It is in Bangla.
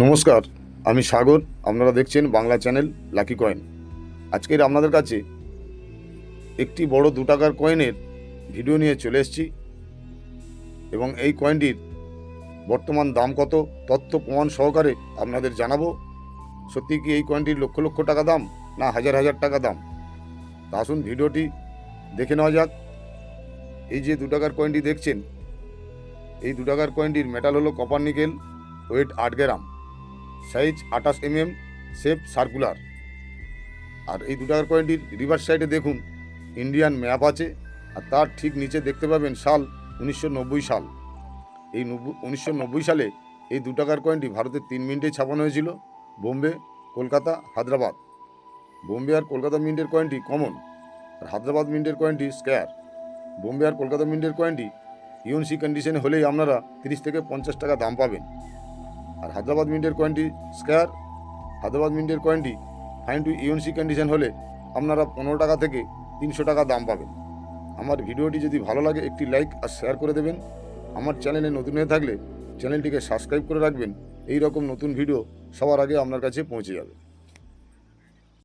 নমস্কার, আমি সাগর। আপনারা দেখছেন বাংলা চ্যানেল লাকি কয়েন। আজকের আপনাদের কাছে একটি বড় 2 টাকার কয়েনের ভিডিও নিয়ে চলে এসেছি এবং এই কয়েনটির বর্তমান দাম কত তথ্য প্রমাণ সহকারে আপনাদের জানাবো। সত্যি কি এই কয়েনটির লক্ষ লক্ষ টাকা দাম, না হাজার হাজার টাকা দাম? তা আসুন ভিডিওটি দেখে নেওয়া যাক। এই যে 2 টাকার কয়েনটি দেখছেন, এই 2 টাকার কয়েনটির মেটাল হলো কপার নিকেল, ওয়েট 8 গ্রাম, সাইজ 28 mm, শেপ সার্কুলার। আর এই 2 টাকার কয়েনটির রিভার্স সাইডে দেখুন ইন্ডিয়ান ম্যাপ আছে, আর তার ঠিক নিচে দেখতে পাবেন সাল 1990 সাল। এই 1990 সালে এই 2 টাকার কয়েনটি ভারতের 3 মিনিটে ছাপানো হয়েছিল, বোম্বে, কলকাতা, হায়দ্রাবাদ। বোম্বে আর কলকাতা মিন্টের কয়েনটি কমন, আর হায়দ্রাবাদ মিন্টের কয়েনটি স্কোয়ার। বোম্বে আর কলকাতা মিন্টের কয়েনটি ইউএনসি কন্ডিশনে হলেই আপনারা 30 থেকে 50 টাকা দাম পাবেন, আর হায়দ্রাবাদ মিন্টের কয়েনটি স্কোয়ার। হায়দ্রাবাদ মিন্টের কয়েনটি ফাইন টু ইউএনসি কন্ডিশন হলে আপনারা 15 টাকা থেকে 300 টাকা দাম পাবেন। আমার ভিডিওটি যদি ভালো লাগে একটি লাইক আর শেয়ার করে দেবেন। আমার চ্যানেলে নতুন হয়ে থাকলে চ্যানেলটিকে সাবস্ক্রাইব করে রাখবেন। এই রকম নতুন ভিডিও সবার আগে আপনার কাছে পৌঁছে যাবে।